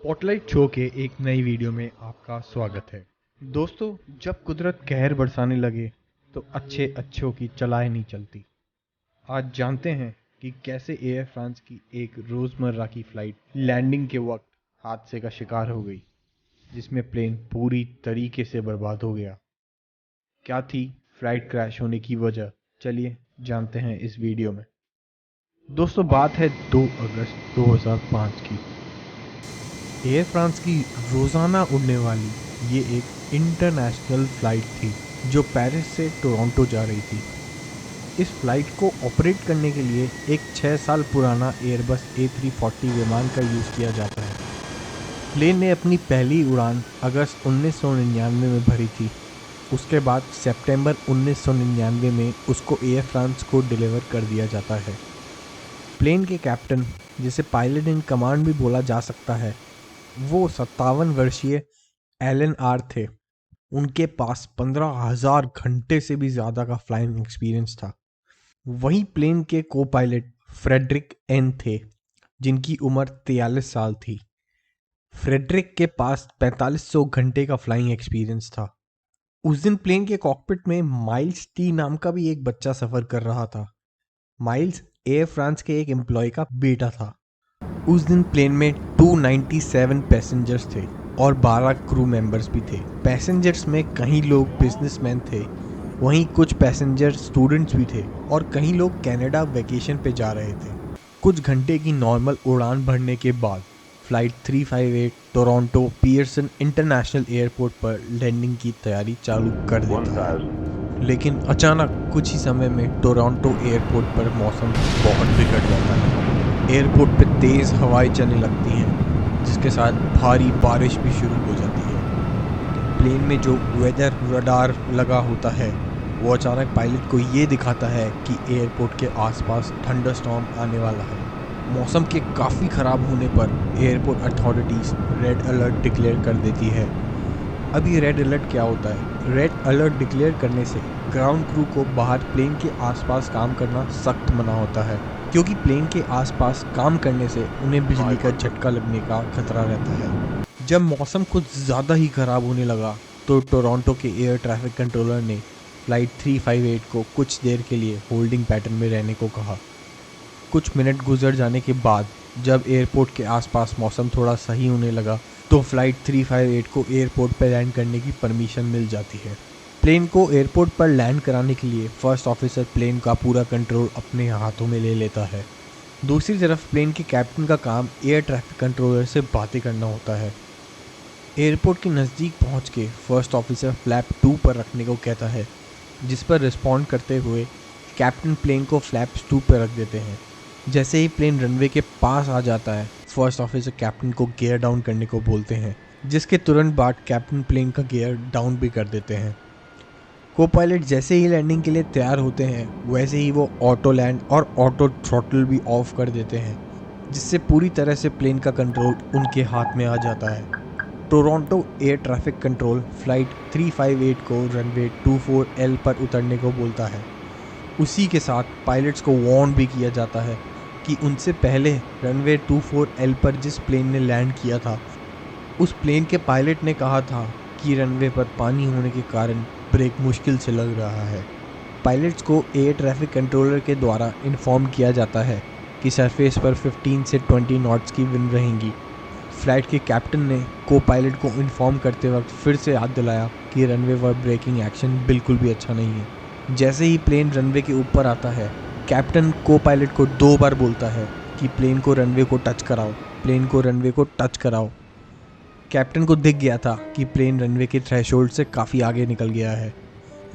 Spotlight show के एक नई वीडियो में आपका स्वागत है। दोस्तों, जब कुदरत कहर बरसाने लगे तो अच्छे अच्छों की चलाएं नहीं चलती। आज जानते हैं कि कैसे एयर फ्रांस की एक रोज़मर्रा की फ़्लाइट लैंडिंग के वक्त हादसे का शिकार हो गई, जिसमें प्लेन पूरी तरीके से बर्बाद हो गया। क्या थी फ्लाइट क्रैश होने की वजह? चलिए जानते हैं इस वीडियो में। दोस्तों, बात है 2 अगस्त 2005 की। एयर फ्रांस की रोज़ाना उड़ने वाली ये एक इंटरनेशनल फ़्लाइट थी जो पेरिस से टोरंटो जा रही थी। इस फ्लाइट को ऑपरेट करने के लिए एक 6 साल पुराना एयरबस A340 विमान का यूज़ किया जाता है। प्लेन ने अपनी पहली उड़ान अगस्त 1999 में भरी थी। उसके बाद सितंबर 1999 में उसको एयर फ्रांस को डिलीवर कर दिया जाता है। प्लेन के कैप्टन, जिसे पायलट इन कमांड भी बोला जा सकता है, वो 57 वर्षीय एलन आर थे। उनके पास 15,000 घंटे से भी ज़्यादा का फ्लाइंग एक्सपीरियंस था। वहीं प्लेन के को पायलट फ्रेडरिक एन थे, जिनकी उम्र 43 साल थी। फ्रेडरिक के पास 4500 घंटे का फ्लाइंग एक्सपीरियंस था। उस दिन प्लेन के कॉकपिट में माइल्स टी नाम का भी एक बच्चा सफ़र कर रहा था। माइल्स एयर फ्रांस के एक एम्प्लॉय का बेटा था। उस दिन प्लेन में 297 पैसेंजर्स थे और 12 क्रू मेंबर्स भी थे। पैसेंजर्स में कई लोग बिजनेसमैन थे, वहीं कुछ पैसेंजर स्टूडेंट्स भी थे और कई लोग कनाडा वेकेशन पे जा रहे थे। कुछ घंटे की नॉर्मल उड़ान भरने के बाद flight 358 Toronto Pearson international airport पर लैंडिंग की तैयारी चालू कर देता है। लेकिन अचानक कुछ ही समय में टोरंटो एयरपोर्ट पर मौसम बहुत बिगड़ जाता है। एयरपोर्ट पे तेज़ हवाएं चलने लगती हैं, जिसके साथ भारी बारिश भी शुरू हो जाती है। प्लेन में जो वेदर रडार लगा होता है वो अचानक पायलट को ये दिखाता है कि एयरपोर्ट के आसपास थंडरस्टॉर्म आने वाला है। मौसम के काफ़ी ख़राब होने पर airport authorities red alert declare कर देती है। अब ये रेड अलर्ट क्या होता है? रेड अलर्ट डिक्लेयर करने से ग्राउंड क्रू को बाहर प्लेन के आसपास काम करना सख्त मना होता है, क्योंकि प्लेन के आसपास काम करने से उन्हें बिजली का झटका लगने का खतरा रहता है। जब मौसम कुछ ज़्यादा ही ख़राब होने लगा तो टोरंटो के एयर ट्रैफिक कंट्रोलर ने फ्लाइट 358 को कुछ देर के लिए होल्डिंग पैटर्न में रहने को कहा। कुछ मिनट गुजर जाने के बाद जब एयरपोर्ट के आसपास मौसम थोड़ा सही होने लगा तो फ्लाइट 358 को एयरपोर्ट पर लैंड करने की परमिशन मिल जाती है। प्लेन को एयरपोर्ट पर लैंड कराने के लिए फर्स्ट ऑफिसर प्लेन का पूरा कंट्रोल अपने हाथों में ले लेता है। दूसरी तरफ प्लेन के कैप्टन का काम एयर ट्रैफिक कंट्रोलर से बातें करना होता है। एयरपोर्ट के नज़दीक पहुंच के फर्स्ट ऑफिसर फ्लैप 2 पर रखने को कहता है, जिस पर रिस्पॉन्ड करते हुए कैप्टन प्लेन को फ्लैप्स 2 पर रख देते हैं। जैसे ही प्लेन रनवे के पास आ जाता है, फर्स्ट ऑफिसर कैप्टन को गियर डाउन करने को बोलते हैं, जिसके तुरंत बाद कैप्टन प्लेन का गियर डाउन भी कर देते हैं। को पायलट जैसे ही लैंडिंग के लिए तैयार होते हैं, वैसे ही वो ऑटो लैंड और ऑटो थ्रॉटल भी ऑफ कर देते हैं, जिससे पूरी तरह से प्लेन का कंट्रोल उनके हाथ में आ जाता है। Toronto air traffic control flight 358 को रनवे 24L पर उतरने को बोलता है। उसी के साथ पायलट्स को वार्न भी किया जाता है कि उनसे पहले रनवे 24L पर जिस प्लेन ने लैंड किया था, उस प्लेन के पायलट ने कहा था कि रनवे पर पानी होने के कारण ब्रेक मुश्किल से लग रहा है। पायलट्स को एयर ट्रैफिक कंट्रोलर के द्वारा इन्फॉर्म किया जाता है कि सरफेस पर 15 से 20 नॉट्स की विंड रहेंगी। फ्लाइट के कैप्टन ने को पायलट को इन्फॉर्म करते वक्त फिर से याद दिलाया कि रनवे पर ब्रेकिंग एक्शन बिल्कुल भी अच्छा नहीं है। जैसे ही प्लेन रनवे के ऊपर आता है, कैप्टन को पायलट को 2 बार बोलता है कि प्लेन को रनवे को टच कराओ, प्लेन को रनवे को टच कराओ। कैप्टन को दिख गया था कि प्लेन रनवे के थ्रेशोल्ड से काफ़ी आगे निकल गया है।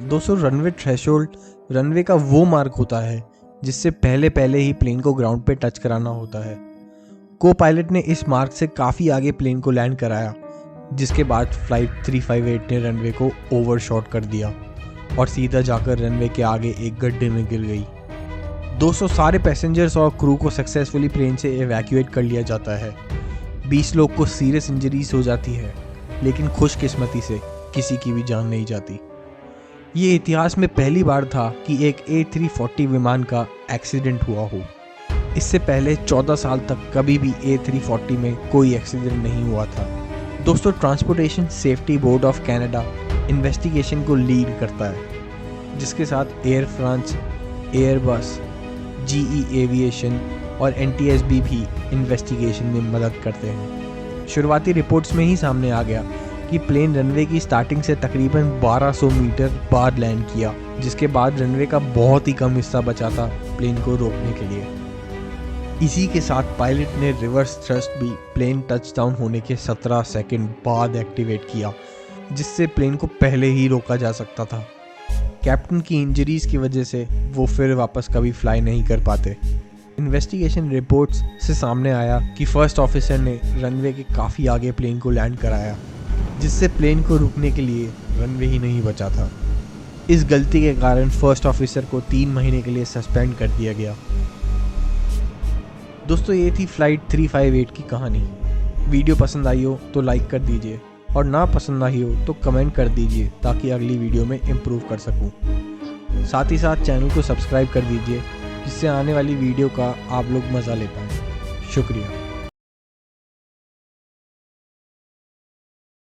दोस्तों, रनवे थ्रेशोल्ड रनवे का वो मार्क होता है जिससे पहले पहले ही प्लेन को ग्राउंड पे टच कराना होता है। को पायलट ने इस मार्क से काफ़ी आगे प्लेन को लैंड कराया, जिसके बाद फ्लाइट 358 ने रनवे को ओवरशॉट कर दिया और सीधा जाकर रनवे के आगे एक गड्ढे में गिर गई। 200 सारे पैसेंजर्स और क्रू को सक्सेसफुली प्लेन से एवैक्यूएट कर लिया जाता है। 20 लोग को सीरियस इंजरीज हो जाती है, लेकिन खुशकिस्मती से किसी की भी जान नहीं जाती। ये इतिहास में पहली बार था कि एक A340 विमान का एक्सीडेंट हुआ हो। इससे पहले 14 साल तक कभी भी A340 में कोई एक्सीडेंट नहीं हुआ था। दोस्तों, transportation safety board of Canada investigation को लीड करता है, जिसके साथ air France, Airbus, GE aviation और NTSB भी इन्वेस्टिगेशन में मदद करते हैं। शुरुआती रिपोर्ट्स में ही सामने आ गया कि प्लेन रनवे की स्टार्टिंग से तकरीबन 1200 मीटर बाद लैंड किया, जिसके बाद रनवे का बहुत ही कम हिस्सा बचा था प्लेन को रोकने के लिए। इसी के साथ पायलट ने रिवर्स थ्रस्ट भी प्लेन टचडाउन होने के 17 सेकंड बाद एक्टिवेट किया, जिससे प्लेन को पहले ही रोका जा सकता था। कैप्टन की इंजरीज की वजह से वो फिर वापस कभी फ्लाई नहीं कर पाते। इन्वेस्टिगेशन रिपोर्ट्स से सामने आया कि फर्स्ट ऑफिसर ने रनवे के काफ़ी आगे प्लेन को लैंड कराया, जिससे प्लेन को रुकने के लिए रनवे ही नहीं बचा था। इस गलती के कारण फर्स्ट ऑफिसर को 3 महीने के लिए सस्पेंड कर दिया गया। दोस्तों, ये थी फ्लाइट 358 की कहानी। वीडियो पसंद आई हो तो लाइक कर दीजिए, और ना पसंद आई हो तो कमेंट कर दीजिए ताकि अगली वीडियो में इम्प्रूव कर सकूं। साथ ही साथ चैनल को सब्सक्राइब कर दीजिए, जिससे आने वाली वीडियो का आप लोग मज़ा ले पाएँ। शुक्रिया।